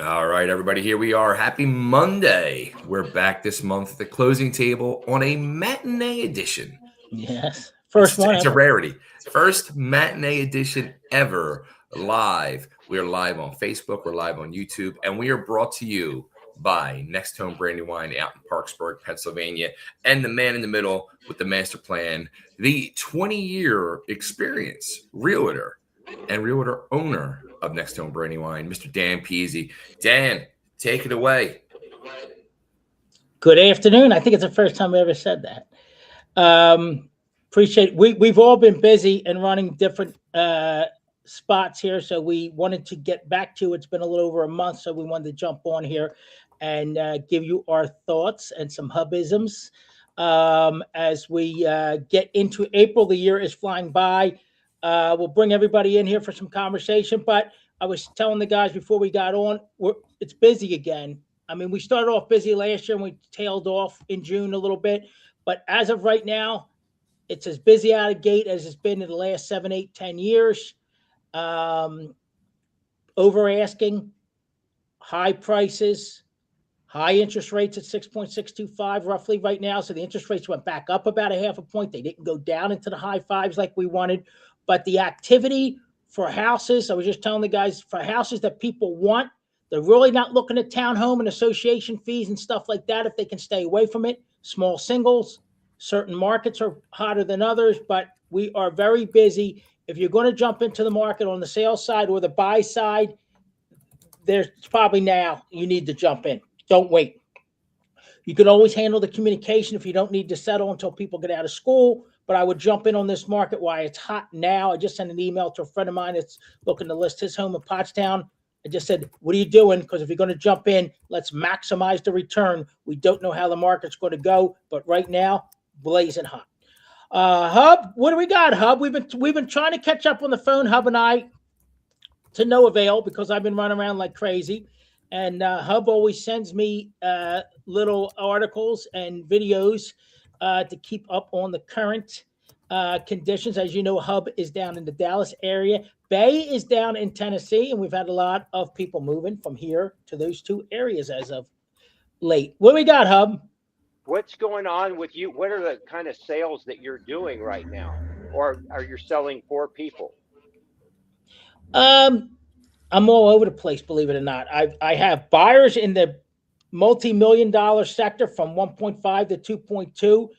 All right, everybody, here we are. Happy Monday. We're back this month at the closing table on a matinee edition. Yes. First It's, one it's a ever. rarity. First matinee edition ever live. We are live on Facebook, we're live on YouTube, and we are brought to you by NextHome Brandywine out in Parksburg, Pennsylvania, and the man in the middle with the master plan, the 20-year experience realtor and realtor owner of NextHome Brandywine, Mr. Dan Pizzi. Dan, take it away. Good afternoon. I think it's the first time we ever said that. Appreciate it. We've all been busy and running different spots here, so we wanted to get back to. It's been a little over a month, so we wanted to jump on here and give you our thoughts and some hubisms as we get into April. The year is flying by. We'll bring everybody in here for some conversation, but I was telling the guys before we got on, it's busy again. I mean, we started off busy last year and we tailed off in June a little bit. But as of right now, it's as busy out of gate as it's been in the last 7, 8, 10 years. Over asking, high prices, high interest rates at 6.625 roughly right now. So the interest rates went back up about a half a point. They didn't go down into the high fives like we wanted. But the activity for houses, I was just telling the guys, for houses that people want, they're really not looking at townhome and association fees and stuff like that if they can stay away from it. Small singles, certain markets are hotter than others, but we are very busy. If you're going to jump into the market on the sales side or the buy side, there's probably now you need to jump in. Don't wait. You can always handle the communication if you don't need to settle until people get out of school. But I would jump in on this market while it's hot now. I just sent an email to a friend of mine that's looking to list his home in Pottstown. I just said, what are you doing? Because if you're going to jump in, let's maximize the return. We don't know how the market's going to go, but right now, blazing hot. Hub, what do we got, Hub? We've been trying to catch up on the phone, Hub and I, to no avail because I've been running around like crazy. And Hub always sends me little articles and videos to keep up on the current conditions. As you know, Hub is down in the Dallas area. Bay is down in Tennessee, and we've had a lot of people moving from here to those two areas as of late. What do we got, Hub? What's going on with you? What are the kind of sales that you're doing right now? Or are you selling for people? I'm all over the place, believe it or not. I have buyers in the multi-million dollar sector from 1.5 to 2.2.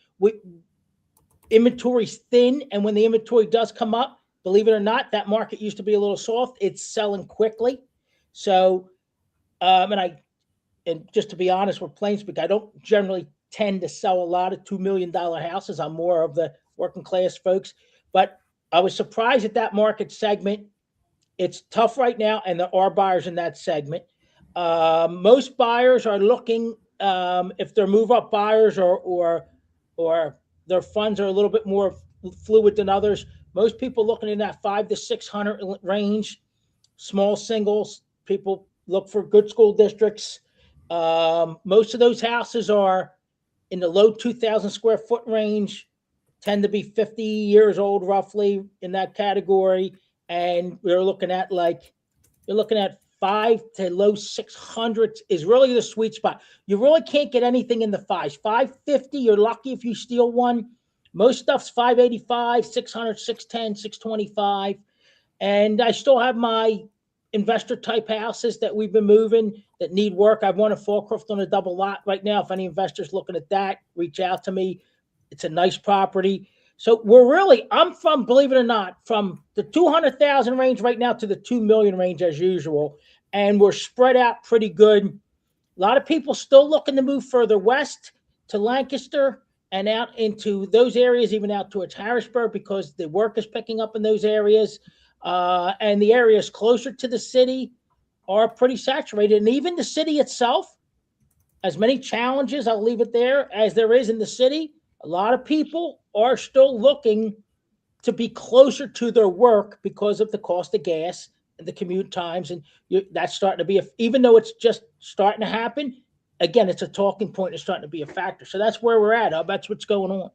Inventory's thin, and when the inventory does come up, believe it or not, that market used to be a little soft. It's selling quickly. So, and just to be honest with Plainspeak, I don't generally tend to sell a lot of $2 million houses. I'm more of the working class folks. But I was surprised at that market segment. It's tough right now, and there are buyers in that segment. Most buyers are looking, if they're move-up buyers or their funds are a little bit more fluid than others. Most people looking in that 500 to 600 range. Small singles, people look for good school districts. Most of those houses are in the low 2,000 square foot range, tend to be 50 years old roughly in that category. And you're looking at 5 to low 600s is really the sweet spot. You really can't get anything in the fives. 550, you're lucky if you steal one. Most stuff's 585, 600, 610, 625. And I still have my investor type houses that we've been moving that need work. I've one in Fallcroft on a double lot right now. If any investors looking at that, reach out to me. It's a nice property. So I'm from, believe it or not, from the 200,000 range right now to the 2 million range as usual. And we're spread out pretty good. A lot of people still looking to move further west to Lancaster and out into those areas, even out towards Harrisburg, because the work is picking up in those areas. And the areas closer to the city are pretty saturated. And even the city itself, as many challenges, I'll leave it there, as there is in the city, a lot of people are still looking to be closer to their work because of the cost of gas and the commute times. And that's starting to be, even though it's just starting to happen, again, it's a talking point. It's starting to be a factor. So that's where we're at. That's what's going on.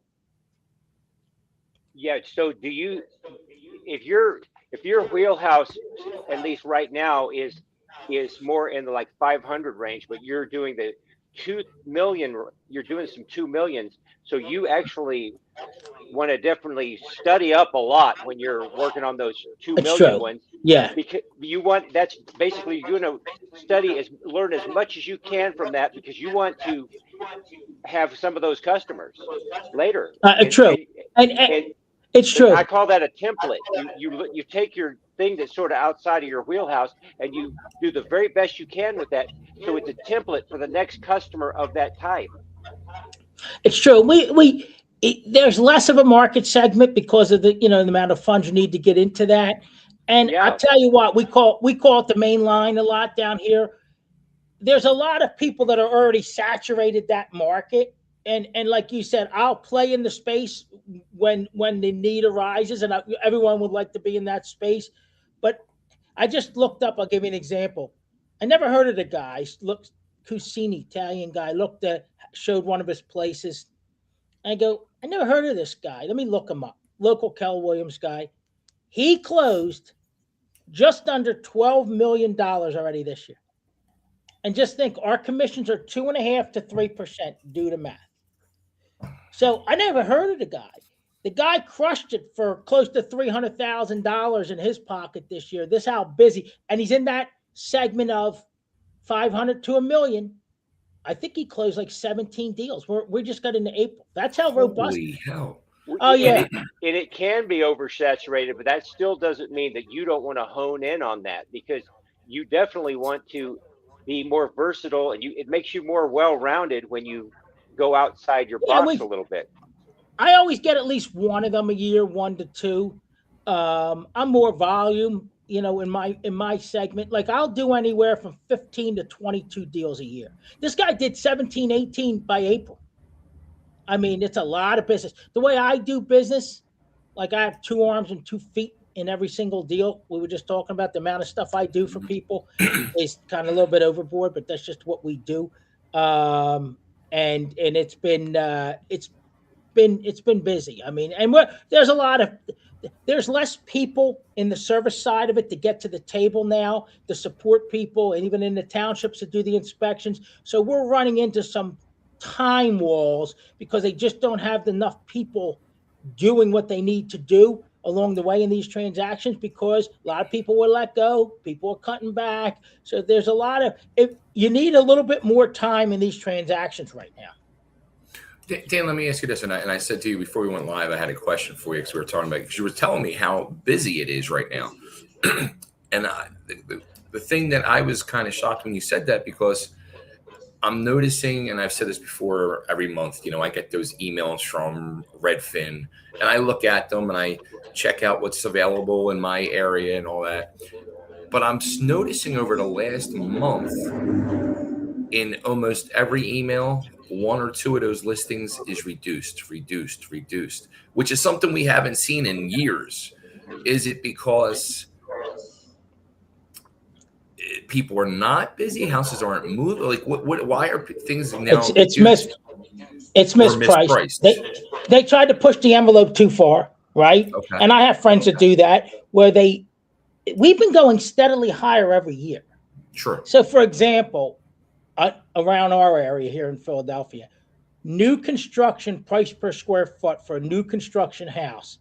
Yeah. So do you, if your wheelhouse, at least right now, is is more in the like 500 range, but you're doing the 2 million. You're doing some 2 millions. So you actually want to definitely study up a lot when you're working on those 2 It's million true. ones, Yeah. because you want, that's basically, you're going to learn as much as you can from that, because you want to have some of those customers later. True. And And it's true. I call that a template. You take your thing that's sort of outside of your wheelhouse, and you do the very best you can with that, so it's a template for the next customer of that type. It's true. There's less of a market segment because of the the amount of funds you need to get into that. And I Yeah. tell you what, we call it the main line a lot down here. There's a lot of people that are already saturated that market. And like you said, I'll play in the space when the need arises, and everyone would like to be in that space. But I just looked up. I'll give you an example. I never heard of the guy. Looked Cusini, Italian guy. Showed one of his places. I go, I never heard of this guy. Let me look him up. Local Keller Williams guy. He closed just under $12 million already this year. And just think, our commissions are 2.5% to 3%. Do the math. So I never heard of the guy. The guy crushed it for close to $300,000 in his pocket this year. This is how busy, and he's in that segment of 500 to a million. I think he closed like 17 deals. We just got into April. That's how robust. Holy hell! Oh yeah, And it can be oversaturated, but that still doesn't mean that you don't want to hone in on that, because you definitely want to be more versatile, and it makes you more well-rounded when you go outside your box a little bit. I always get at least one of them a year, 1 to 2. I'm more volume, in my segment. Like, I'll do anywhere from 15 to 22 deals a year. This guy did 17, 18 by April. I mean, it's a lot of business. The way I do business, like, I have 2 arms and 2 feet in every single deal. We were just talking about the amount of stuff I do for people is kind of a little bit overboard, but that's just what we do. And it's been busy. I mean, and there's less people in the service side of it to get to the table now, to support people, and even in the townships to do the inspections. So we're running into some time walls because they just don't have enough people doing what they need to do along the way in these transactions, because a lot of people were let go, people are cutting back. So there's a lot of, you need a little bit more time in these transactions right now. Dan, let me ask you this, and I said to you before we went live, I had a question for you, because we were talking about, because you were telling me how busy it is right now. And the thing that I was kind of shocked when you said that, because I'm noticing, and I've said this before, every month, I get those emails from Redfin, and I look at them and I check out what's available in my area and all that. But I'm noticing over the last month, in almost every email, 1 or 2 of those listings is reduced, which is something we haven't seen in years. Is it because people are not busy, houses aren't moving? Like, why are things now? It's mispriced. They tried to push the envelope too far, right? Okay. And I have friends that do that, where we've been going steadily higher every year. Sure. So, for example, around our area here in Philadelphia, new construction price per square foot for a new construction house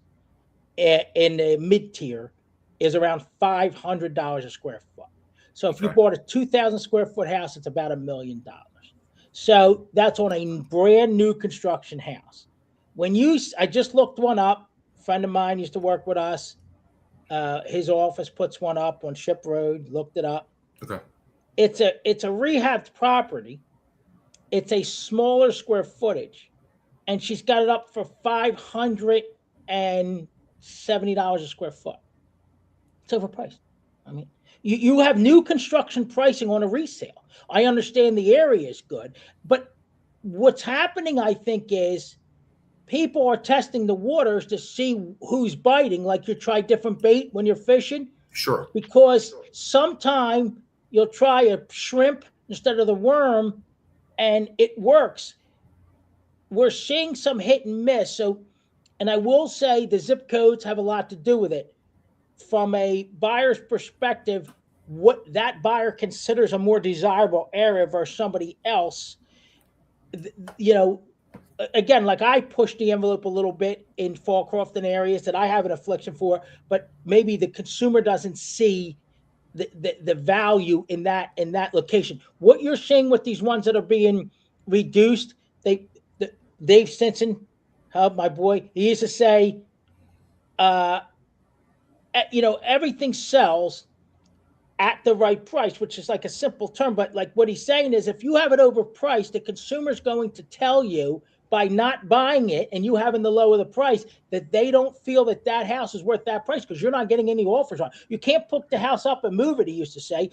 in the mid-tier is around $500 a square foot. So if you bought a 2,000 square foot house, it's about $1 million. So that's on a brand new construction house. I just looked one up. A friend of mine used to work with us. His office puts one up on Ship Road. Looked it up. Okay. It's a rehabbed property. It's a smaller square footage, and she's got it up for $570 a square foot. It's overpriced. I mean, you have new construction pricing on a resale. I understand the area is good, but what's happening, I think, is people are testing the waters to see who's biting. Like, you try different bait when you're fishing. Sure. Because sometime you'll try a shrimp instead of the worm, and it works. We're seeing some hit and miss. So, and I will say the zip codes have a lot to do with it. From a buyer's perspective, what that buyer considers a more desirable area versus somebody else, you know, again, like I push the envelope a little bit in Fallcrofton areas that I have an affliction for, but maybe the consumer doesn't see the value in that location. What you're seeing with these ones that are being reduced, Dave Stinson, my boy, he used to say, everything sells at the right price, which is like a simple term, but like what he's saying is if you have it overpriced, the consumer's going to tell you by not buying it and you having to lower the price that they don't feel that house is worth that price because you're not getting any offers on it. You can't put the house up and move it, he used to say.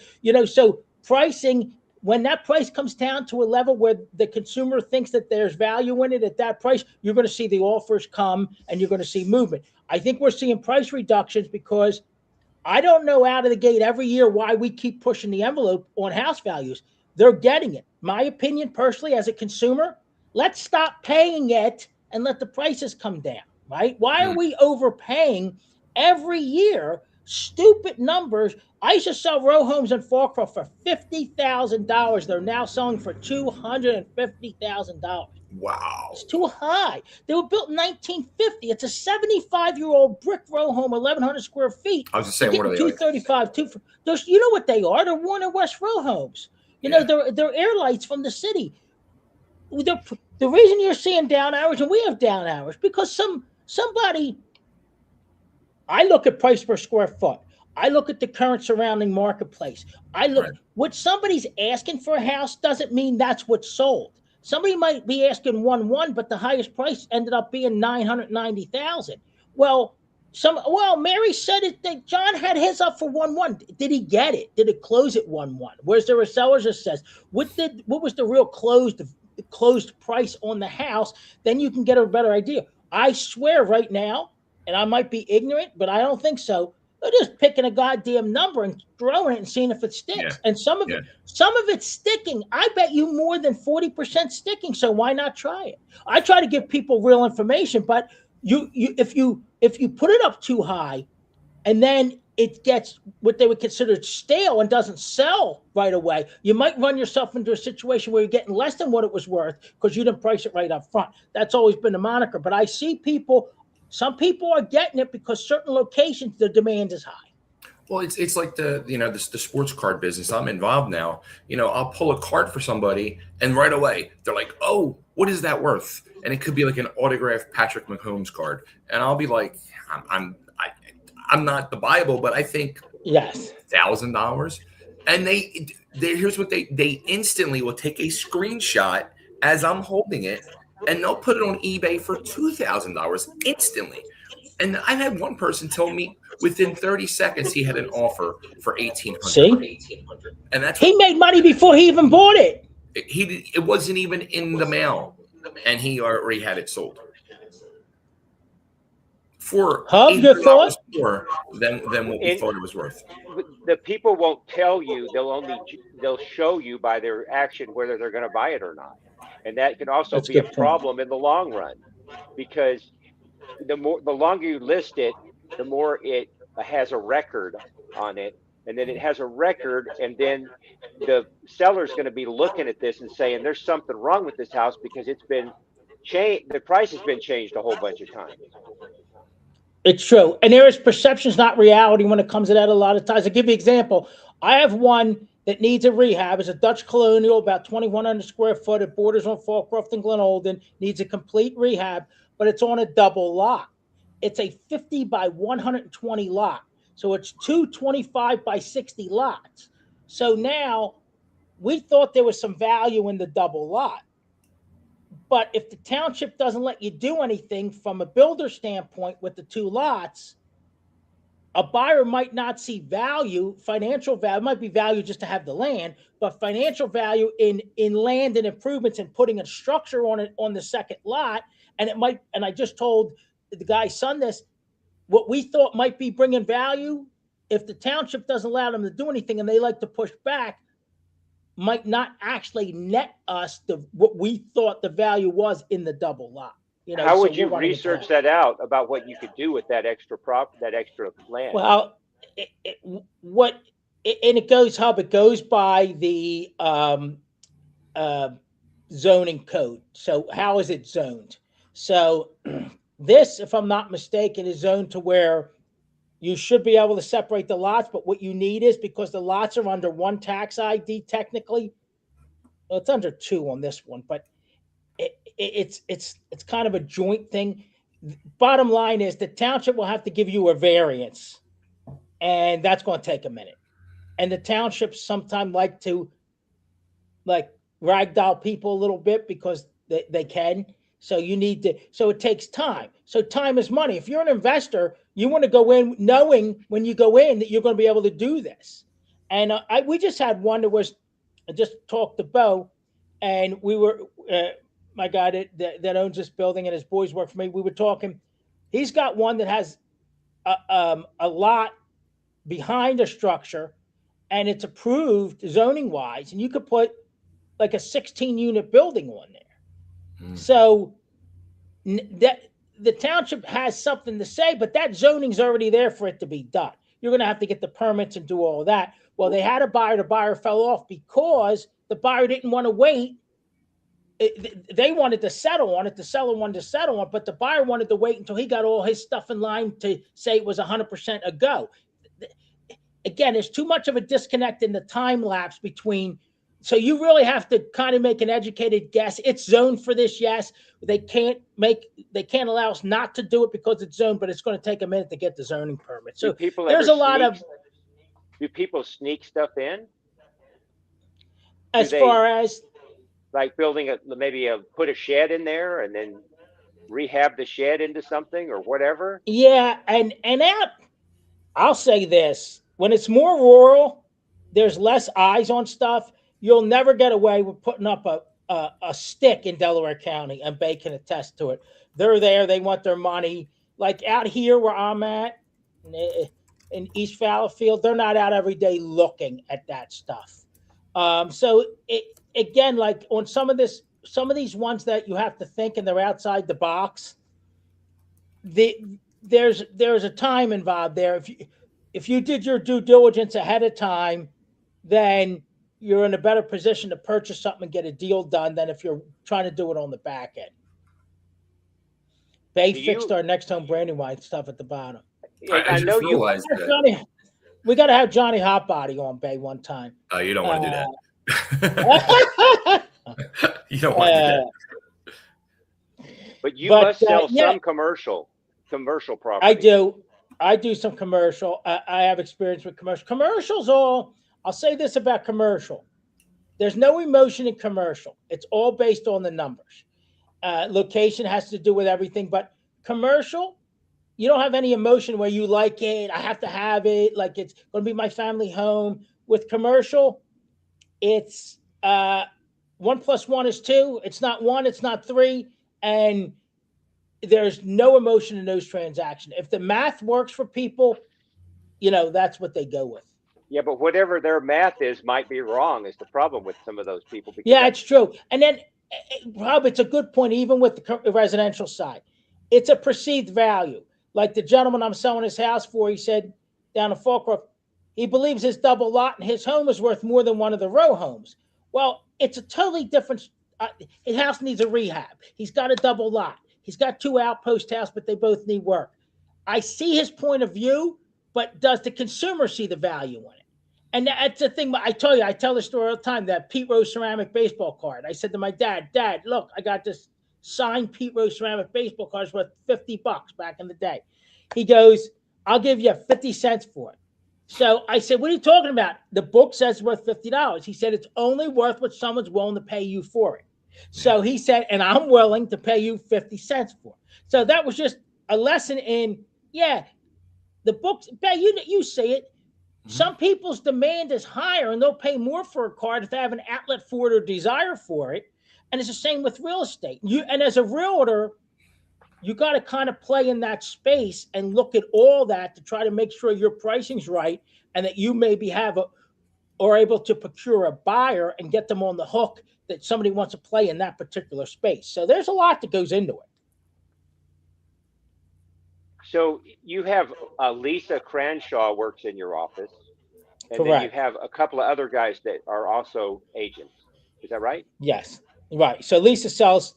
So pricing, when that price comes down to a level where the consumer thinks that there's value in it at that price, you're going to see the offers come and you're going to see movement. I think we're seeing price reductions because I don't know out of the gate every year why we keep pushing the envelope on house values. They're getting it. My opinion personally as a consumer, let's stop paying it and let the prices come down, right? Why are we overpaying every year? Stupid numbers. I used to sell row homes in Fallcroft for $50,000. They're now selling for $250,000. Wow. It's too high. They were built in 1950. It's a 75-year-old brick row home, 1,100 square feet. I was just saying, what are they 235, like? Those, you know what they are? They're Warner West row homes. They're air lights from the city. The reason you're seeing down hours, and we have down hours, because somebody. I look at price per square foot. I look at the current surrounding marketplace. I look what somebody's asking for a house doesn't mean that's what's sold. Somebody might be asking 1.1, but the highest price ended up being $990,000. Well, Mary said it that John had his up for 1.1. Did he get it? Did it close at 1.1? Where's there a seller's assessed? What was the real closed price on the house? Then you can get a better idea. I swear right now, and I might be ignorant, but I don't think so. They're just picking a goddamn number and throwing it and seeing if it sticks. Yeah. And some of it's sticking. I bet you more than 40% sticking. So why not try it? I try to give people real information, but if you put it up too high, and then it gets what they would consider stale and doesn't sell right away, you might run yourself into a situation where you're getting less than what it was worth because you didn't price it right up front. That's always been the moniker. But I see people. Some people are getting it because certain locations, the demand is high. Well, it's like the sports card business. I'm involved now. I'll pull a card for somebody, and right away they're like, "Oh, what is that worth?" And it could be like an autographed Patrick Mahomes card, and I'll be like, "I'm not the Bible, but I think $1,000." And they here's what they instantly will take a screenshot as I'm holding it. And they'll put it on eBay for $2,000 instantly. And I've had one person tell me within 30 seconds he had an offer for $1,800. See? And that's he made money before he even bought it. It wasn't even in the mail, and he already had it sold for $800 more than what we thought it was worth. The people won't tell you; they'll show you by their action whether they're going to buy it or not. And that can also be a problem in the long run, because the longer you list it, the more it has a record on it, and then it has a record, and then the seller's going to be looking at this and saying there's something wrong with this house because it's been changed. The price has been changed a whole bunch of times. It's true, and there is perceptions, not reality, when it comes to that. A lot of times, I'll give you an example. I have one that needs a rehab. It's a Dutch colonial, about 2,100 square foot. It borders on Fallcroft and Glen Olden. Needs a complete rehab, but it's on a double lot. It's a 50 by 120 lot. So it's 2 25 by 60 lots. So now we thought there was some value in the double lot. But if the township doesn't let you do anything from a builder standpoint with the 2 lots, a buyer might not see value, financial value. It might be value just to have the land, but financial value in land and improvements and putting a structure on it on the second lot. And it might, and I just told the guy's son this, what we thought might be bringing value, if the township doesn't allow them to do anything and they like to push back, might not actually net us what we thought the value was in the double lot. How would you research that out about what you could do with that extra land? Well, what and it goes hub. It goes by the uh, zoning code. So how is it zoned? So this, if I'm not mistaken, is zoned to where you should be able to separate the lots. But what you need is, because the lots are under one tax ID technically. Well, it's under two on this one, but it's kind of a joint thing. Bottom line is the township will have to give you a variance, and that's going to take a minute. And the townships sometimes like to like ragdoll people a little bit because they can. So you need to, so it takes time. So time is money. If you're an investor, you want to go in knowing when you go in that you're going to be able to do this. And we just had one that was, I just talked to Bo, and we were, my guy that owns this building and his boys work for me. We were talking. He's got one that has a lot behind a structure, and it's approved zoning wise, and you could put like a 16 unit building on there. So that the township has something to say, but that zoning's already there for it to be done. You're going to have to get the permits and do all of that. Well, they had a buyer. The buyer fell off because the buyer didn't want to wait. They wanted to settle on it. The seller wanted to settle on it, but the buyer wanted to wait until he got all his stuff in line to say it was 100% a go. Again, there's too much of a disconnect in the time lapse between. So you really have to kind of make an educated guess. It's zoned for this, yes. They can't allow us not to do it because it's zoned, but it's going to take a minute to get the zoning permit. So there's a lot of. Do people sneak stuff in? As far as like building put a shed in there and then rehab the shed into something or whatever? Yeah, and out. I'll say this: when it's more rural, there's less eyes on stuff. You'll never get away with putting up a stick in Delaware County, and Bay can attest to it. They're there. They want their money. Like out here where I'm at, in East Fallowfield, they're not out every day looking at that stuff. So again, like on some of these ones that you have to think and they're outside the box, there's a time involved there. If you did your due diligence ahead of time, then you're in a better position to purchase something and get a deal done than if you're trying to do it on the back end. They fixed our NextHome Brandywine stuff at the bottom. I know you. We got to have Johnny Hotbody on Bay one time. Oh, you don't want to do that. You don't want to do that. But you must sell some commercial property. I do some commercial. I have experience with commercial. Commercial's all. I'll say this about commercial. There's no emotion in commercial. It's all based on the numbers. Location has to do with everything, but commercial, you don't have any emotion where you like it. I have to have it. Like it's going to be my family home. With commercial, it's 1 + 1 is 2. It's not 1. It's not 3. And there's no emotion in those transactions. If the math works for people, that's what they go with. Yeah, but whatever their math is might be wrong is the problem with some of those people. Yeah, it's true. And then, Rob, it's a good point, even with the residential side. It's a perceived value. Like the gentleman I'm selling his house for, he said down in Falkirk, he believes his double lot and his home is worth more than one of the row homes. Well, it's a totally different. His house needs a rehab. He's got a double lot. He's got 2 outpost houses, but they both need work. I see his point of view, but does the consumer see the value in it? And that's the thing. I tell the story all the time, that Pete Rose ceramic baseball card. I said to my dad, look, I got this signed Pete Rose ceramic baseball card worth $50 back in the day. He goes, I'll give you 50 cents for it. So I said, what are you talking about? The book says it's worth $50. He said, it's only worth what someone's willing to pay you for it. So he said, and I'm willing to pay you 50 cents for it. So that was just a lesson in, the books, you see it. Some people's demand is higher and they'll pay more for a card if they have an outlet for it or desire for it. And it's the same with real estate. And as a realtor, you got to kind of play in that space and look at all that to try to make sure your pricing's right and that you maybe are able to procure a buyer and get them on the hook that somebody wants to play in that particular space. So there's a lot that goes into it. So you have Lisa Cranshaw works in your office. And then you Correct. have a couple of other guys that are also agents. Is that right? Yes. Right. So Lisa sells.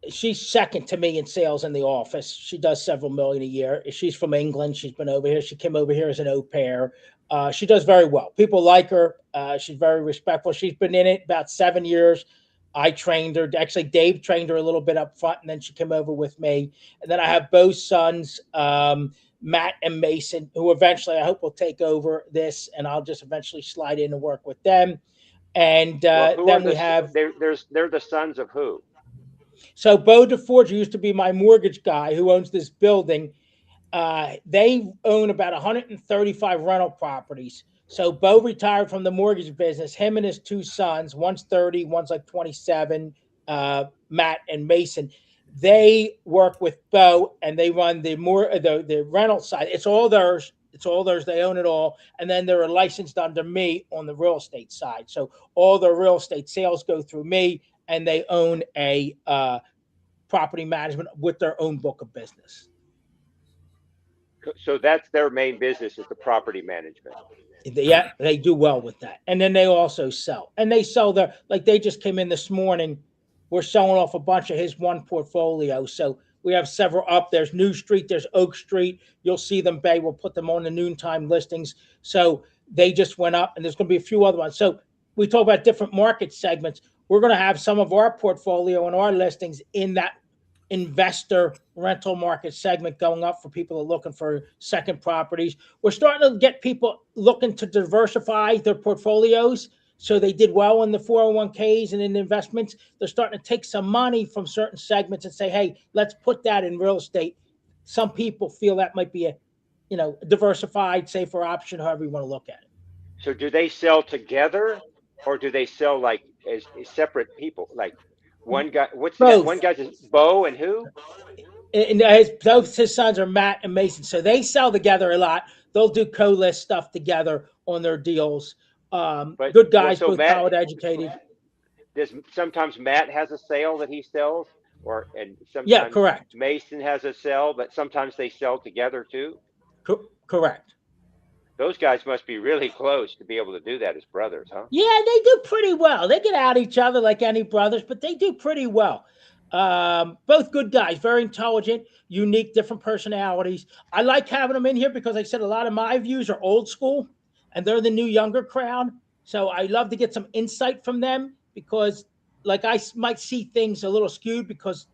She's second to me in sales in the office. She does several million a year. She's from England. She's been over here. She came over here as an au pair. She does very well. People like her. She's very respectful. She's been in it about 7 years. I trained her. Actually, Dave trained her a little bit up front, and then she came over with me. And then I have both sons, Matt and Mason, who eventually I hope will take over this, and I'll just eventually slide in and work with them. And Well, who are then we have they're the sons of who? so Bo DeForge used to be my mortgage guy who owns this building. They own about 135 rental properties. So Bo retired from the mortgage business. Him and his two sons, one's 30, one's like 27, Matt and Mason. They work with Bo and they run the rental side. It's all theirs. It's all theirs. They own it all. And then they're licensed under me on the real estate side. So all their real estate sales go through me, and they own a property management with their own book of business. So that's their main business, is the property management. Yeah, they do well with that. And then they also sell. And they sell their, like they just came in this morning. We're selling off a bunch of his one portfolio. So we have several up. There's New Street, there's Oak Street. You'll see them, Bay. We'll put them on the noontime listings. So they just went up, and there's going to be a few other ones. So we talk about different market segments. We're going to have some of our portfolio and our listings in that investor rental market segment going up for people that are looking for second properties. We're starting to get people looking to diversify their portfolios. So they did well in the 401ks and in the investments. They're starting to take some money from certain segments and say, hey, let's put that in real estate. Some people feel that might be a diversified, safer option, however you want to look at it. So do they sell together, or do they sell like as separate people? Like one guy, what's the guy? One guy's Bo, and who? And both his sons are Matt and Mason. So they sell together a lot. They'll do co-list stuff together on their deals. Good guys, both college educated. Sometimes Matt has a sale that he sells, and sometimes correct. Mason has a sale, but sometimes they sell together too. Correct. Those guys must be really close to be able to do that as brothers, huh? Yeah, they do pretty well. They get at each other like any brothers, but they do pretty well. Both good guys, very intelligent, unique, different personalities. I like having them in here because, like I said, a lot of my views are old school, and they're the new younger crowd. So I love to get some insight from them because, like, I might see things a little skewed because,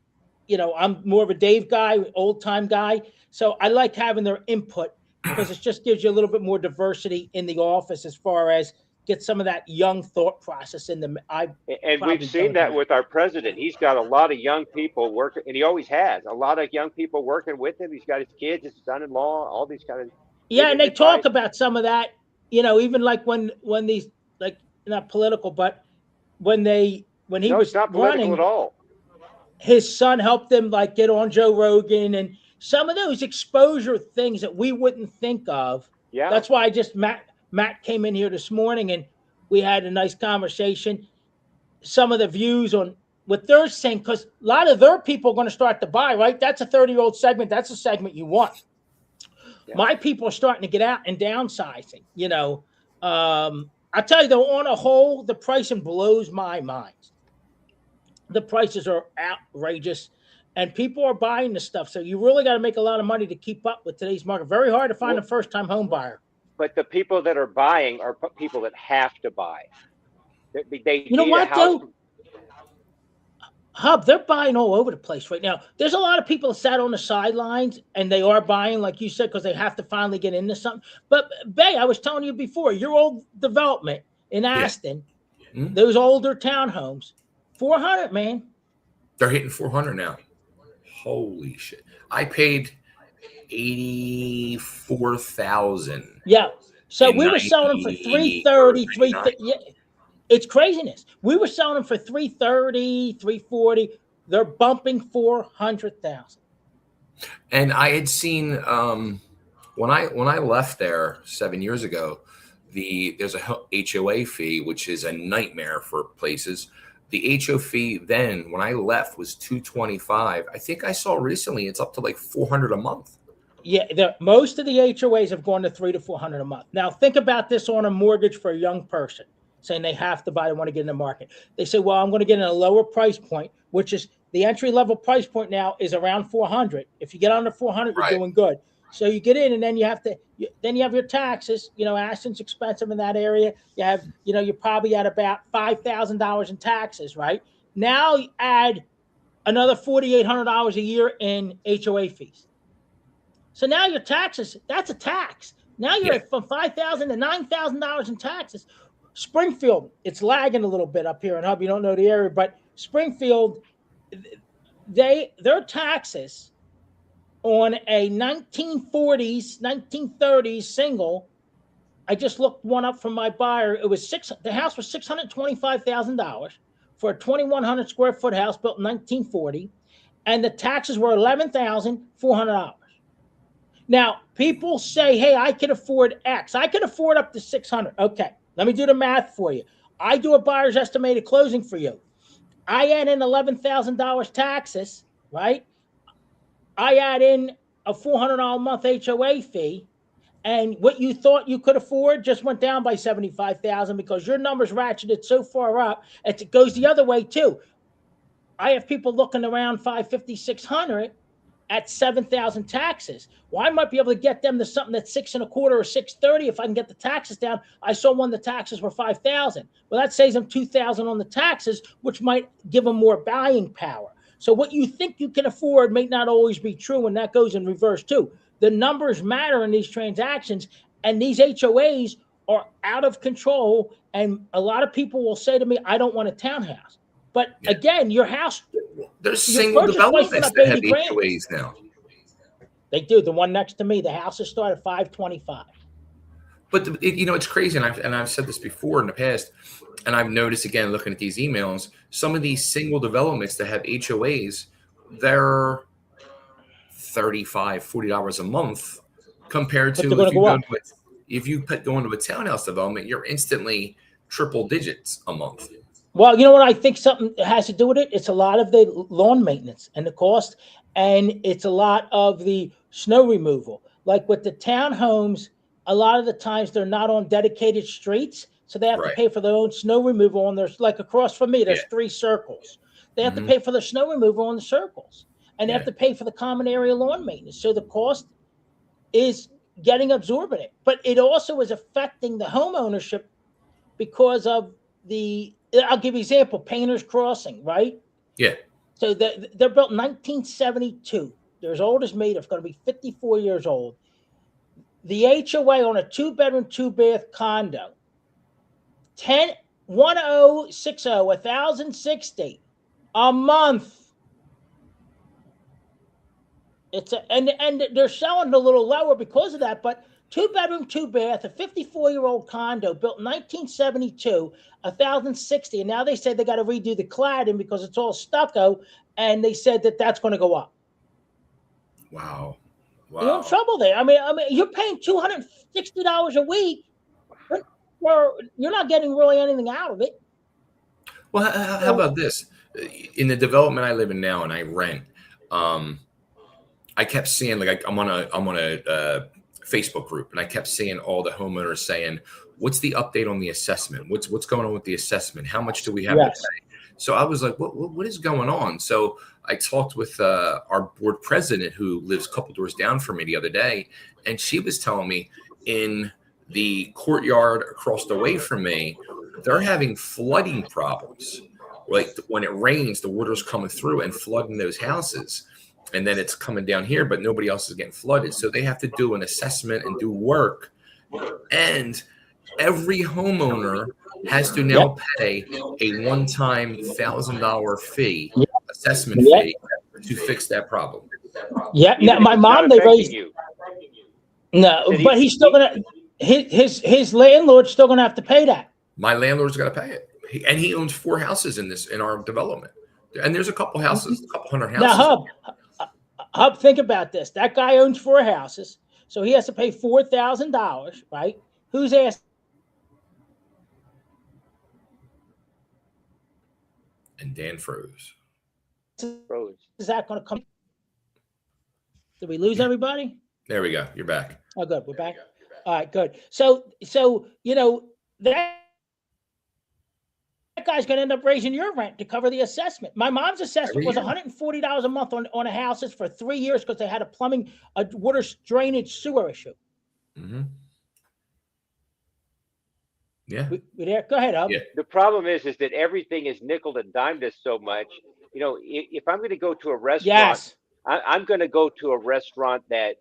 I'm more of a Dave guy, old time guy. So I like having their input because it just gives you a little bit more diversity in the office as far as get some of that young thought process in them. And we've seen that with our president. He's got a lot of young people working, and he always has a lot of young people working with him. He's got his kids, his son-in-law, all these kind of. Yeah, and they talk about some of that, even like when these, like, not political, but when he was it's not running political at all. His son helped them like get on Joe Rogan and some of those exposure things that we wouldn't think of. Yeah. That's why Matt came in here this morning and we had a nice conversation. Some of the views on what they're saying, because a lot of their people are going to start to buy, right? That's a 30-year-old segment. That's a segment you want. Yeah. My people are starting to get out and downsizing, I tell you though, on a whole, the pricing blows my mind. The prices are outrageous and people are buying the stuff. So you really got to make a lot of money to keep up with today's market. Very hard to find a first-time home buyer. But the people that are buying are people that have to buy. They you know what, though? Hub, they're buying all over the place right now. There's a lot of people sat on the sidelines and they are buying, like you said, because they have to finally get into something. But, Bay, I was telling you before, your old development in Aston, those older townhomes, 400, man. They're hitting 400 now. Holy shit. I paid $84,000. Yeah. So we were selling them for $330, $330. Yeah. It's craziness. We were selling them for $330, $340. They're bumping $400,000. And I had seen when I left there 7 years ago, there's a HOA fee, which is a nightmare for places. The HO fee then, when I left, was $225. I think I saw recently it's up to like $400 a month. Yeah, most of the HOAs have gone to $300 to $400 a month. Now, think about this on a mortgage for a young person saying they have to buy, they want to get in the market. They say, well, I'm going to get in a lower price point, which is the entry level price point now is around 400. If you get under 400, you're doing good. So you get in, and then you have your taxes. Ashton's expensive in that area. You have, you're probably at about $5,000 in taxes, right? Now you add another $4,800 a year in HOA fees. So now your taxes, that's a tax. Now you're at from $5,000 to $9,000 in taxes. Springfield, it's lagging a little bit up here in Hub. You don't know the area, but Springfield, their taxes on a 1940s, 1930s single, I just looked one up from my buyer. It was the house was $625,000 for a 2,100 square foot house built in 1940, and the taxes were $11,400. Now, people say, hey, I can afford X. I can afford up to $600. Okay, let me do the math for you. I do a buyer's estimated closing for you. I add in $11,000 taxes, right? I add in a $400 a month HOA fee, and what you thought you could afford just went down by $75,000 because your numbers ratcheted so far up. It goes the other way too. I have people looking around $550, $600 at $7,000 taxes. Well, I might be able to get them to something that's $625 or $630 if I can get the taxes down. I saw one the taxes were $5,000. Well, that saves them $2,000 on the taxes, which might give them more buying power. So what you think you can afford may not always be true, and that goes in reverse too. The numbers matter in these transactions, and these HOAs are out of control. And a lot of people will say to me, I don't want a townhouse. But again, your house, there's single developments that have HOAs now. They do. The one next to me, the houses start at $525. But it's crazy, and I've said this before in the past, and I've noticed again looking at these emails, some of these single developments that have HOAs, they're $35, $40 a month compared to if you go into a townhouse development, you're instantly triple digits a month. Well, you know what? I think something has to do with it. It's a lot of the lawn maintenance and the cost, and it's a lot of the snow removal. Like with the townhomes, a lot of the times they're not on dedicated streets, so they have to pay for their own snow removal. And there's like across from me, there's 3 circles. They have to pay for the snow removal on the circles, and they have to pay for the common area lawn maintenance. So the cost is getting absorbent. But it also is affecting the home ownership because of I'll give you an example, Painter's Crossing, right? Yeah. So they're built in 1972. They're as old as me. They're going to be 54 years old. The HOA on a 2-bedroom, 2-bath condo, 1,060 a month. And they're selling it a little lower because of that, but 2-bedroom, 2-bath, a 54-year-old condo built in 1972, 1,060. And now they said they got to redo the cladding because it's all stucco. And they said that's going to go up. Wow. You're in trouble there. I mean, you're paying $260 a week. You're not getting really anything out of it. Well, how about this? In the development I live in now, and I rent, I kept seeing, like, I'm on a Facebook group, and I kept seeing all the homeowners saying, what's the update on the assessment? What's going on with the assessment? How much do we have to pay? So I was like, what is going on? So I talked with our board president, who lives a couple doors down from me, the other day, and she was telling me in the courtyard across the way from me, they're having flooding problems. Like when it rains, the water's coming through and flooding those houses. And then it's coming down here, but nobody else is getting flooded. So they have to do an assessment and do work. And every homeowner has to now pay a one-time $1,000 fee, assessment fee, to fix that problem. Yeah. Now, my mom, they raised you. No, but he's still gonna his landlord's still gonna have to pay that. My landlord's got to pay it, and he owns 4 houses in our development. And there's a couple houses, a couple hundred houses. Now, Hub, think about this. That guy owns 4 houses, so he has to pay $4,000, right? Who's asking? And Dan froze. Is that going to come? Did we lose everybody? There we go. You're back. Oh, good. We're back. All right, good. So that guy's going to end up raising your rent to cover the assessment. My mom's assessment was $140 a month on a house for 3 years because they had a plumbing, a water drainage sewer issue. Mm-hmm. Yeah. We there? Go ahead, Hub. Yeah. The problem is that everything is nickel and dimed us so much. You know, if I'm going to go to a restaurant, Yes. I'm going to go to a restaurant that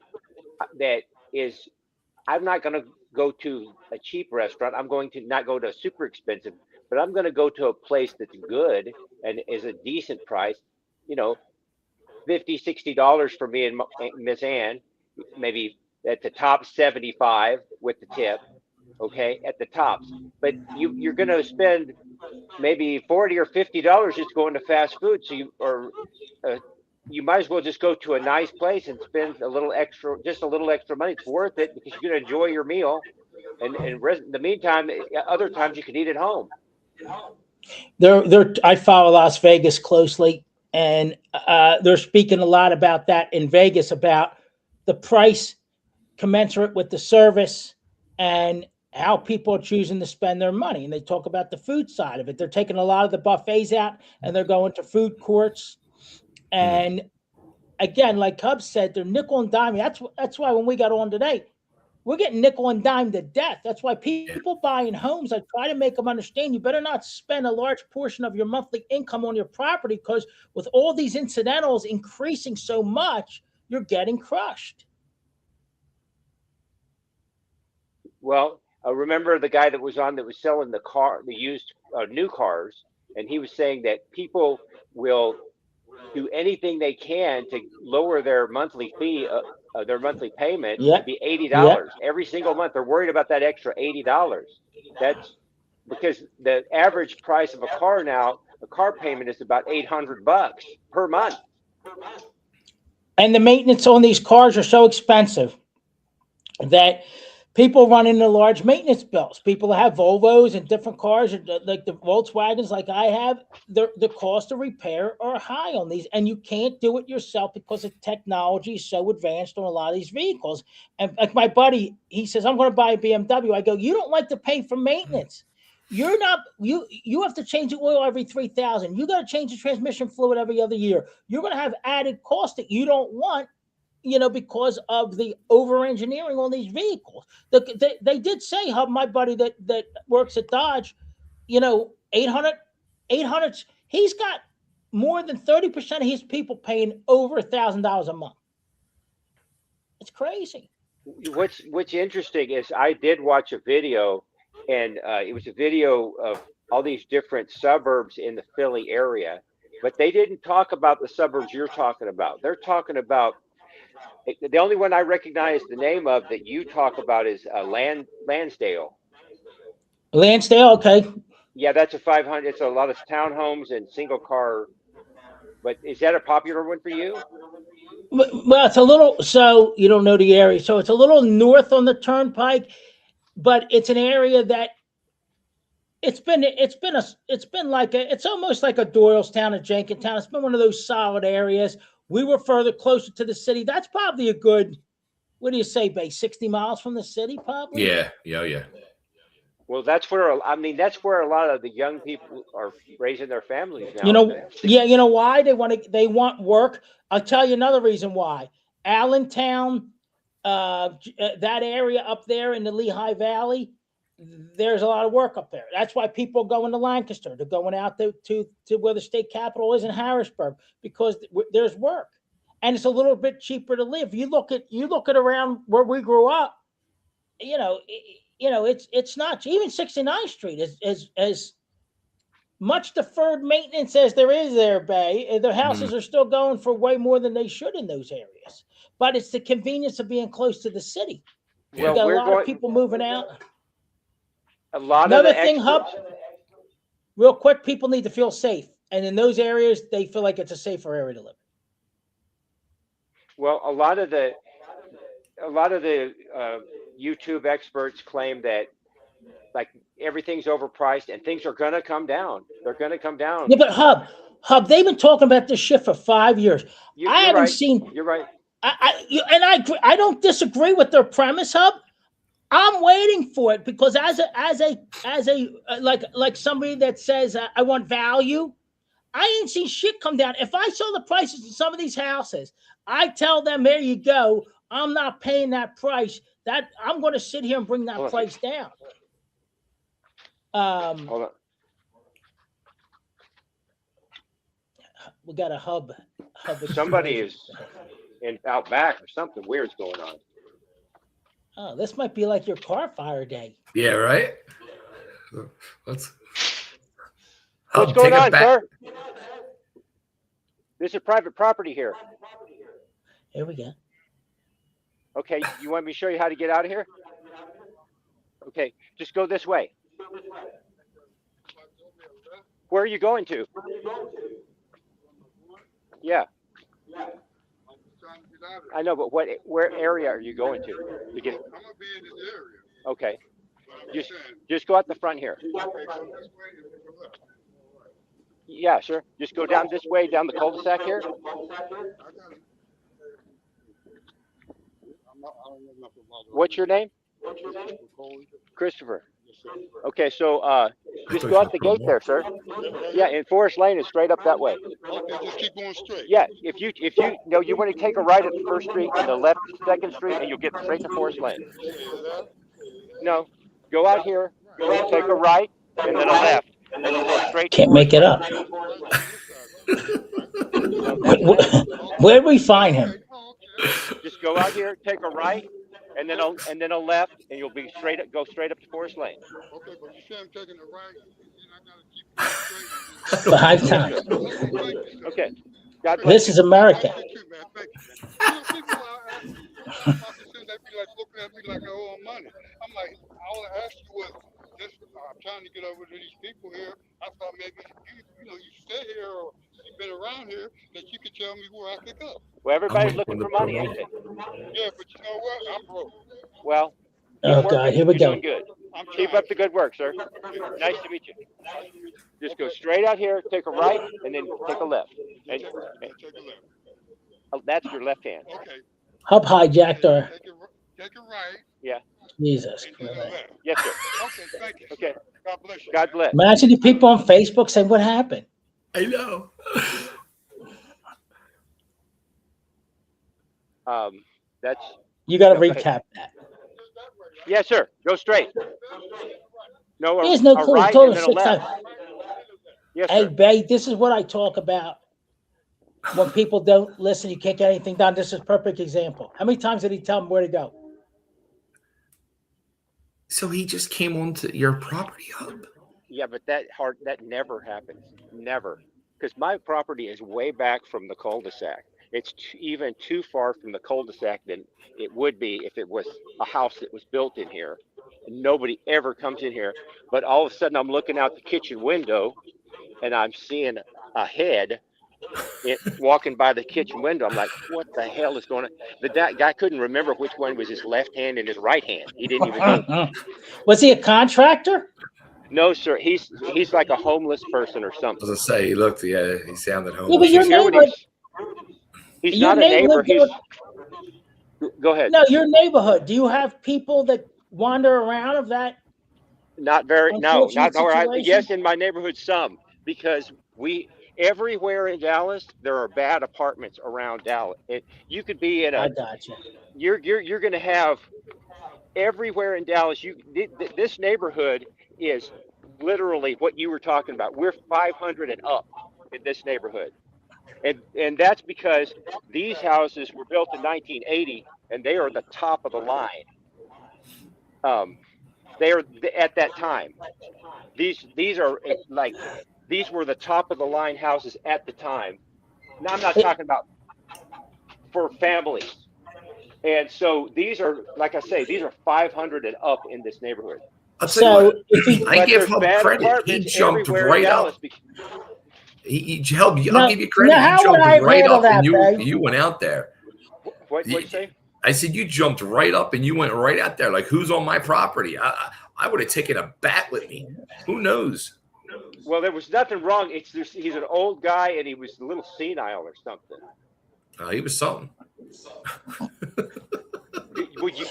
is. I'm not going to go to a cheap restaurant. I'm going to not go to a super expensive, but I'm going to go to a place that's good and is a decent price. You know, $50, $60 for me and Miss Ann, maybe at the top 75 with the tip. Okay, at the tops, but you're going to spend maybe $40 or $50 just going to fast food. So you might as well just go to a nice place and spend just a little extra money. It's worth it because you're going to enjoy your meal, and in the meantime, other times you can eat at home. I follow Las Vegas closely, and they're speaking a lot about that in Vegas about the price commensurate with the service and how people are choosing to spend their money. And they talk about the food side of it. They're taking a lot of the buffets out and they're going to food courts. And again, like Hub said, they're nickel and dime. That's why when we got on today, we're getting nickel and dime to death. That's why people buying homes, I try to make them understand you better not spend a large portion of your monthly income on your property, because with all these incidentals increasing so much, you're getting crushed. Well, remember the guy that was selling the used new cars, and he was saying that people will do anything they can to lower their monthly fee, their monthly payment to be $80 every single month. They're worried about that extra $80. That's because the average price of a car now, a car payment is about $800 per month. And the maintenance on these cars are so expensive that people run into large maintenance bills. People that have Volvos and different cars, like the Volkswagens, like I have, the cost of repair are high on these, and you can't do it yourself because the technology is so advanced on a lot of these vehicles. And like my buddy, he says, I'm going to buy a BMW. I go, you don't like to pay for maintenance. You're not, you have to change the oil every 3,000. You got to change the transmission fluid every other year. You're going to have added costs that you don't want, because of the over engineering on these vehicles. They did say, Hub, my buddy that works at Dodge, 800, he's got more than 30% of his people paying over $1,000 a month. It's crazy. What's interesting is I did watch a video, and it was a video of all these different suburbs in the Philly area, but they didn't talk about the suburbs you're talking about. They're talking about, the only one I recognize the name of that you talk about is Lansdale. Lansdale, okay. Yeah, that's a 500. It's a lot of townhomes and single car. But is that a popular one for you? Well, it's a little, so you don't know the area. So it's a little north on the turnpike, but it's an area that it's almost like a Doylestown, a Jenkintown. It's been one of those solid areas. We were further closer to the city. That's probably a good, what do you say, Bay? 60 miles from the city, probably? Yeah. Well, that's where a lot of the young people are raising their families now. You know why? They want work. I'll tell you another reason why. Allentown, that area up there in the Lehigh Valley, there's a lot of work up there. That's why people are going to Lancaster. They're going out to where the state capital is in Harrisburg, because there's work, and it's a little bit cheaper to live. You look at around where we grew up. It's not, even 69th Street is as much deferred maintenance as there is there, Bay. The houses are still going for way more than they should in those areas. But it's the convenience of being close to the city. Well, we got a lot of people moving out. Another thing, Hub, real quick, people need to feel safe. And in those areas, they feel like it's a safer area to live. Well, a lot of the YouTube experts claim that like everything's overpriced and things are going to come down. They're going to come down. Yeah, but Hub, they've been talking about this shit for 5 years. You're right. I don't disagree with their premise, Hub. I'm waiting for it because as a like somebody that says I want value, I ain't seen shit come down. If I saw the prices of some of these houses, I tell them, there you go. I'm not paying that price. That I'm going to sit here and bring that price down. Hold on. We got a hub. Somebody is out back or something weird's going on. Oh, this might be like your car fire day. Yeah, right. What's going on, sir? This is private property here. Here we go. Okay, you want me to show you how to get out of here? Okay, just go this way. Where are you going to? Yeah. I know, but where area are you going to get? I'm gonna be in this area. Okay. Just go out the front here. Yeah, sure. Just go down this way, down the cul-de-sac here. What's your name? Christopher. Okay, so just go out the gate there, sir. Yeah, and Forest Lane is straight up that way. Okay, just keep going straight. Yeah, if you no, you want to take a right at the first street and the left at the second street, and you'll get straight to Forest Lane. No, go out here, take a right, and then a left, and then you go straight. Can't make it up. Where'd we find him? Just go out here, take a right, and then a left, and you'll be go straight up to Forest Lane. Okay, but you say I'm taking the right, I gotta keep going straight. 5 times. Okay. God bless This is America. Thank you, man. Thank you. People are they be like looking at me like I owe them money. I'm like, all I asked you was just I'm trying to get over to these people here. I thought maybe you stay here or you've been around here that you could tell me where I could go. Well, everybody's looking for money, ain't they? Yeah, but you know what? I'm broke. Well, Oh God, here we go. doing good. Keep up the good work, sir. Nice to meet you. Just go straight out here, take a right, and then take a left. And, Take a left. oh, that's your left hand. Okay. Hub hijacked our. Take a right. Yeah. Jesus And then a Christ. left. Yes, sir. Okay, thank you. Okay. God bless you. God bless. Imagine the people on Facebook saying, "What happened?" I know. That's You got to Okay. recap that. yes, sir. Go straight. No, There's no a clue. right Total and then a 6 left. times. Yes, Hey, sir. Bay, this is what I talk about. When people don't listen, you can't get anything done. This is a perfect example. How many times did he tell them where to go? So he just came onto your property, Hub. Yeah, but that never happens. Never. Because my property is way back from the cul-de-sac. It's even too far from the cul-de-sac than it would be if it was a house that was built in here. Nobody ever comes in here. But all of a sudden, I'm looking out the kitchen window, and I'm seeing a head walking by the kitchen window. I'm like, what the hell is going on? The guy couldn't remember which one was his left hand and his right hand. He didn't even know. Was he a contractor? No, sir. He's like a homeless person or I something. was gonna say he looked. Yeah, he sounded Yeah, homeless. but your You hear what neighborhood. he's Your not a neighbor. neighborhood. Go ahead. No, your neighborhood. Do you have people that wander around of that? Not very. No, Unfortunate not all right. situation? Yes, in my neighborhood, some, because everywhere in Dallas there are bad apartments around Dallas. You could be in I got you. You're going to have everywhere in Dallas. This neighborhood is literally what you were talking about. We're 500 and up in this neighborhood, and that's because these houses were built in 1980, and they are the top of the line. They are at that time. These are like these were the top of the line houses at the time. Now I'm not talking about for families. And so these are, like I say, these are 500 and up in this neighborhood. I'll tell you So what, if he, I give there's Hub bad credit. He apartments jumped everywhere in right Dallas up. because- I'll Now- give you credit. now how You would I jumped have right handled up and that, Bay? you went out there. What'd you say? I said you jumped right up and you went right out there. Like, who's on my property? I would have taken a bat with me. Who knows? Well, there was nothing wrong. He's an old guy and he was a little senile or something. He was something.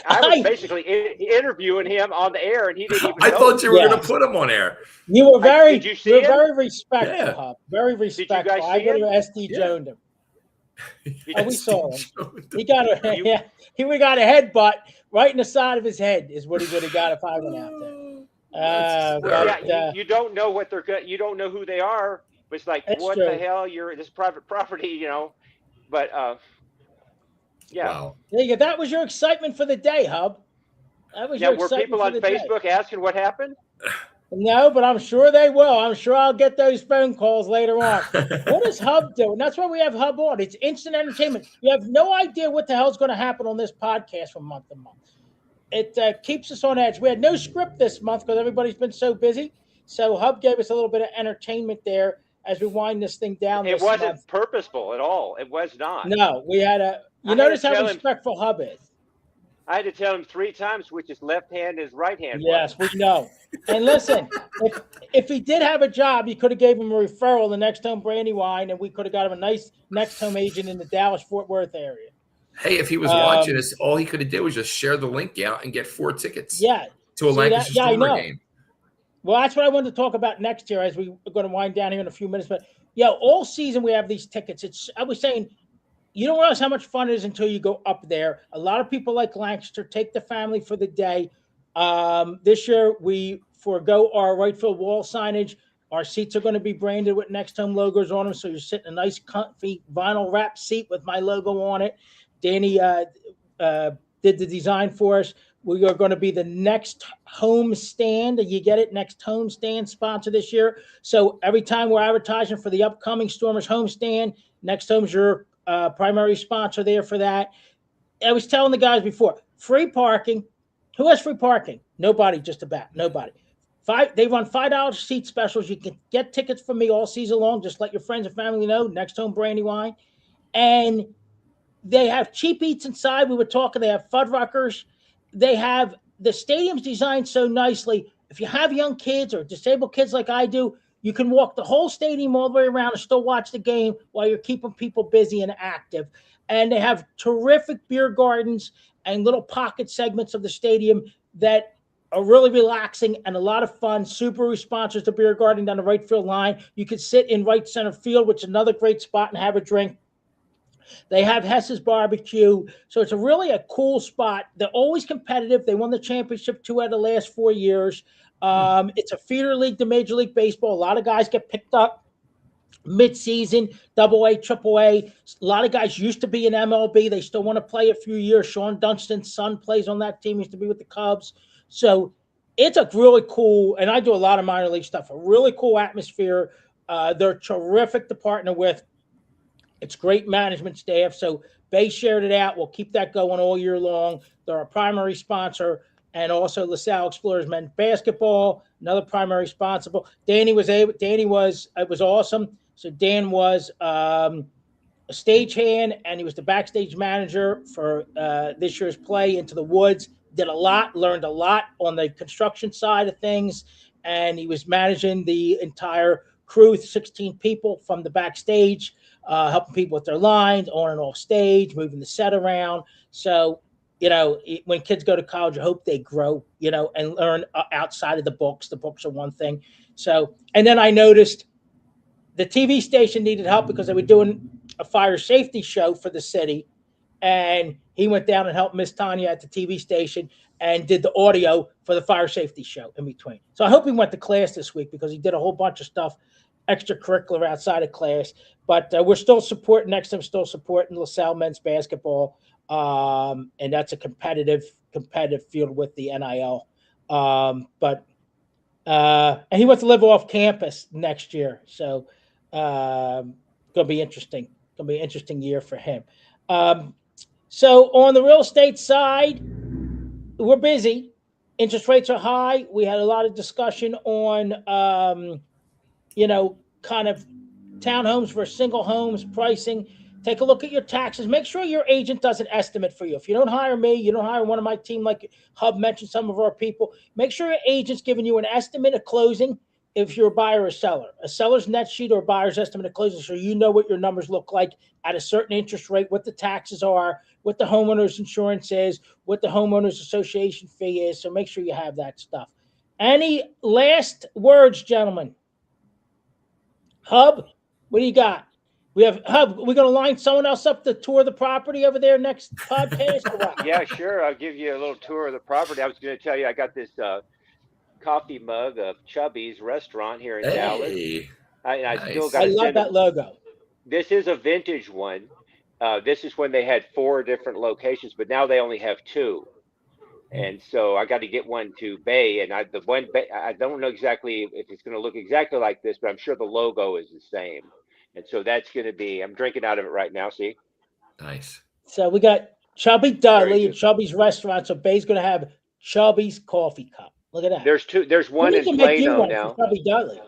I was basically interviewing him on the air, and he didn't even know. I thought you were going Yes. to put him on air. You were very, did you see him? very respectful, Yeah. Hub. Very respectful. guys I see would him? have SD Yeah. Joned him. Oh, we saw him. Joned He got a You- he got a headbutt right in the side of his head is what he would have got if I went out there. That's Well, But, yeah, you don't know what they're good. You don't know who they are. But it's like, That's what true. the hell? You're this private property, you know. But yeah. Wow. there you go. That was your excitement for the day, Hub. That was Now, your were excitement people for on the day. Facebook asking what happened? No, but I'm sure they will. I'm sure I'll get those phone calls later on. What is Hub doing? That's why we have Hub on. It's instant entertainment. You have no idea what the hell's going to happen on this podcast from month to month. It keeps us on edge. We had no script this month because everybody's been so busy. So Hub gave us a little bit of entertainment there as we wind this thing down. It this wasn't month. purposeful at all. It was not. No, we had a. You I had to notice how tell him- respectful Hub is. I had to tell him 3 times which his left hand is right hand. Yes, we know. And listen, if he did have a job, you could have gave him a referral to Next Home Brandywine, and we could have got him a nice Next Home agent in the Dallas-Fort Worth area. Hey, if he was watching us, all he could have did was just share the link out and get 4 tickets. Yeah. To a See Lancaster that? Yeah, I Stormer know. game. Well, that's what I wanted to talk about next year as we're going to wind down here in a few minutes. But yeah, all season we have these tickets. I was saying, you don't realize how much fun it is until you go up there. A lot of people like Lancaster take the family for the day. This year we forego our right field wall signage. Our seats are going to be branded with Next Home logos on them, so you're sitting in a nice, comfy vinyl wrap seat with my logo on it. Danny did the design for us. We are going to be the Next Home Stand. You get it? Next Home Stand sponsor this year. So every time we're advertising for the upcoming Stormers Home Stand, Next Home's your primary sponsor there for that. I was telling the guys before, free parking. Who has free parking? Nobody, just about nobody. They run $5 seat specials. You can get tickets from me all season long. Just let your friends and family know. Next Home Brandywine. And they have cheap eats inside. We were talking. They have Fuddruckers. They have the stadium's designed so nicely. If you have young kids or disabled kids like I do, you can walk the whole stadium all the way around and still watch the game while you're keeping people busy and active. And they have terrific beer gardens and little pocket segments of the stadium that are really relaxing and a lot of fun. Subaru sponsors the beer garden down the right field line. You could sit in right center field, which is another great spot, and have a drink. They have Hess's Barbecue. So it's really a cool spot. They're always competitive. They won the championship 2 out of the last 4 years. It's a feeder league to Major League Baseball. A lot of guys get picked up mid-season, AA, AAA. A lot of guys used to be in MLB. They still want to play a few years. Sean Dunstan's son plays on that team. He used to be with the Cubs. So it's a really cool, and I do a lot of minor league stuff, a really cool atmosphere. They're terrific to partner with. It's great management staff. So Bay shared it out. We'll keep that going all year long. They're a primary sponsor, and also LaSalle Explorers men's basketball, another primary sponsor. It was awesome. So Dan was a stagehand, and he was the backstage manager for this year's play Into the Woods. Did a lot, learned a lot on the construction side of things, and he was managing the entire crew, 16 people from the backstage, helping people with their lines, on and off stage, moving the set around. So, when kids go to college, I hope they grow, and learn outside of the books. The books are one thing. So, and then I noticed the TV station needed help because they were doing a fire safety show for the city. And he went down and helped Miss Tanya at the TV station and did the audio for the fire safety show in between. So I hope he went to class this week because he did a whole bunch of stuff, extracurricular outside of class. But we're still supporting, next time, still supporting LaSalle men's basketball. And that's a competitive field with the NIL. And he wants to live off campus next year. So going to be interesting. Going to be an interesting year for him. So on the real estate side, we're busy. Interest rates are high. We had a lot of discussion on, kind of townhomes versus single homes pricing. Take a look at your taxes. Make sure your agent does an estimate for you. If you don't hire me, you don't hire one of my team, like Hub mentioned some of our people, make sure your agent's giving you an estimate of closing if you're a buyer or a seller. A seller's net sheet or a buyer's estimate of closing, so you know what your numbers look like at a certain interest rate, what the taxes are, what the homeowner's insurance is, what the homeowners association fee is. So make sure you have that stuff. Any last words, gentlemen? Hub, what do you got? We have Hub. We're going to line someone else up to tour the property over there next podcast. Or what? Yeah, sure. I'll give you a little tour of the property. I was going to tell you, I got this coffee mug of Chubby's restaurant here in Dallas. I Nice. still got I to love send that them. logo. This is a vintage one. This is when they had 4 different locations, but now they only have 2. And so I got to get one to Bay, and I don't know exactly if it's going to look exactly like this, but I'm sure the logo is the same. And so that's going to be. I'm drinking out of it right now. See. Nice. So we got Chubby Dudley Very and good. Chubby's restaurant. So Bay's going to have Chubby's coffee cup. Look at that. There's 2. There's We one need in to make you Plano one now. for Chubby Dudley.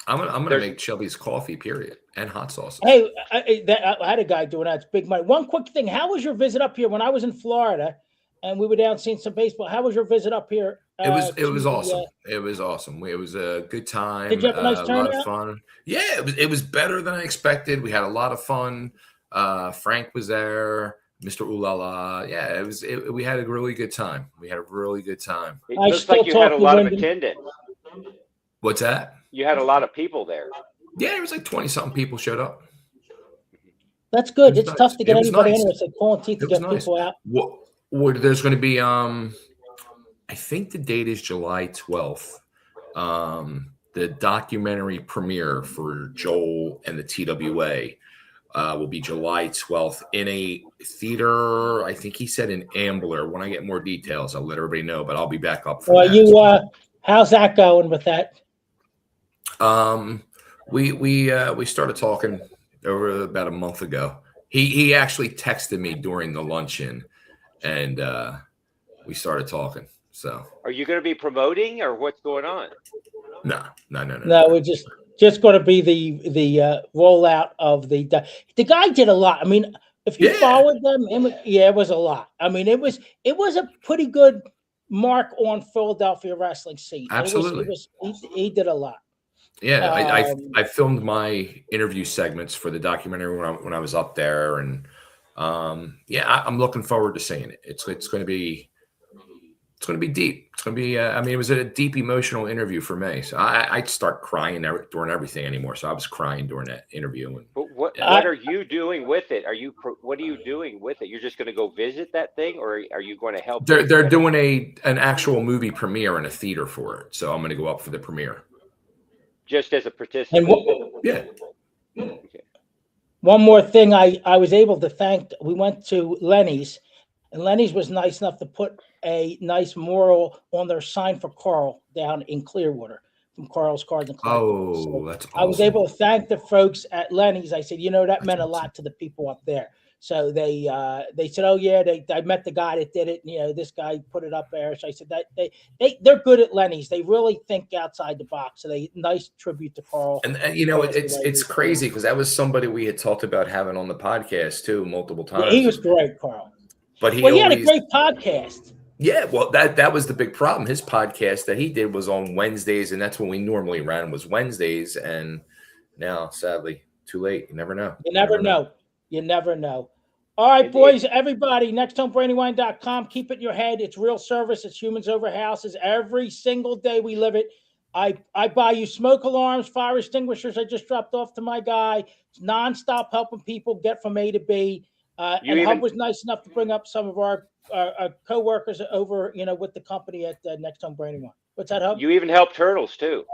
I'm gonna There's- make Shelby's coffee, period, and hot sauces. Hey, I had a guy doing that. It's big money. One quick thing. How was your visit up here when I was in Florida and we were down seeing some baseball? How was your visit up here? It was to awesome. It was awesome. It was a good time. Did you have a nice a lot of turnout? fun. Yeah, it was better than I expected. We had a lot of fun. Frank was there, Mr. Ooh La La. Yeah, we had a really good time. We had a really good time. It I looks still like you had talk a to lot of Wyndham. attendance. What's that? You had a lot of people there. Yeah, it was like 20-something people showed up. That's good. It was It's tough nice. to get It was anybody nice. in. It's like pulling teeth to It was get nice. people out. What there's going to be I think the date is July 12th. The documentary premiere for Joel and the TWA will be July 12th in a theater. I think he said in Ambler. When I get more details, I'll let everybody know, but I'll be back up for Well, that. how's that going with that? We started talking over about a month ago. He actually texted me during the luncheon, and we started talking. So Are you going to be promoting, or what's going on? no. No, we're just going to be the rollout of the guy did a lot. I mean, if you Yeah. followed them, it was a lot. I mean, it was a pretty good mark on Philadelphia wrestling scene. Absolutely. He did a lot. Yeah, I filmed my interview segments for the documentary when I was up there, and I'm looking forward to seeing it. It's going to be deep. It's going to be. It was a deep emotional interview for me. So I'd start crying during everything anymore. So I was crying during that interview. And But what are you doing with it? What are you doing with it? You're just going to go visit that thing, or are you going to help? they're doing an actual movie premiere in a theater for it. So I'm going to go up for the premiere. Just as a participant. Yeah. Okay. One more thing, I was able to thank. We went to Lenny's, and Lenny's was nice enough to put a nice mural on their sign for Carl down in Clearwater from Carl's Cards and Collectibles. Oh, that's awesome. I was able to thank the folks at Lenny's. I said, that meant a lot to the people up there. So they said, oh yeah, I met the guy that did it. And, this guy put it up there. So I said that they're good at Lenny's. They really think outside the box. So nice tribute to Carl. And it's crazy because that was somebody we had talked about having on the podcast too multiple times. Yeah, he was great, Carl. But he had a great podcast. Yeah, well, that was the big problem. His podcast that he did was on Wednesdays, and that's when we normally ran was Wednesdays. And now, sadly, too late. You never know. You never know. You never know. All right, boys, everybody, nexthomebrandywine.com. Keep it in your head. It's real service. It's humans over houses. Every single day we live it. I buy you smoke alarms, fire extinguishers. I just dropped off to my guy. It's nonstop helping people get from A to B. And Hub was nice enough to bring up some of our co-workers over, with the company at Next Home Brandywine. What's that, Hub? You even help turtles too.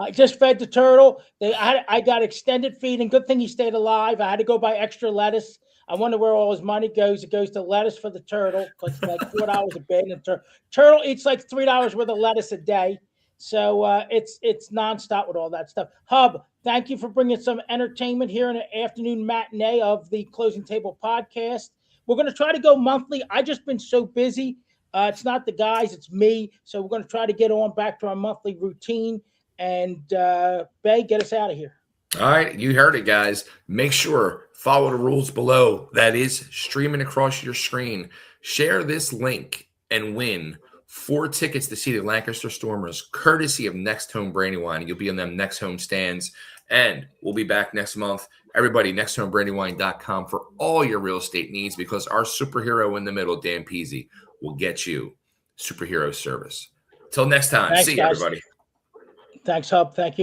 I just fed the turtle. I got extended feeding. Good thing he stayed alive. I had to go buy extra lettuce. I wonder where all his money goes. It goes to lettuce for the turtle because it's like $4 a bed. And turtle eats like $3 worth of lettuce a day. So it's nonstop with all that stuff. Hub, thank you for bringing some entertainment here in the afternoon matinee of the Closing Table podcast. We're going to try to go monthly. I just been so busy. It's not the guys, it's me. So we're going to try to get on back to our monthly routine. And Bay, get us out of here. All right, you heard it, guys. Make sure follow the rules below. That is streaming across your screen. Share this link and win 4 tickets to see the Lancaster Stormers, courtesy of Next Home Brandywine. You'll be on them Next Home stands. And we'll be back next month. Everybody, nexthomebrandywine.com for all your real estate needs, because our superhero in the middle, Dan Pizzi, will get you superhero service. Till next time. Thanks, See you, guys. everybody. Thanks, Hub. Thank you.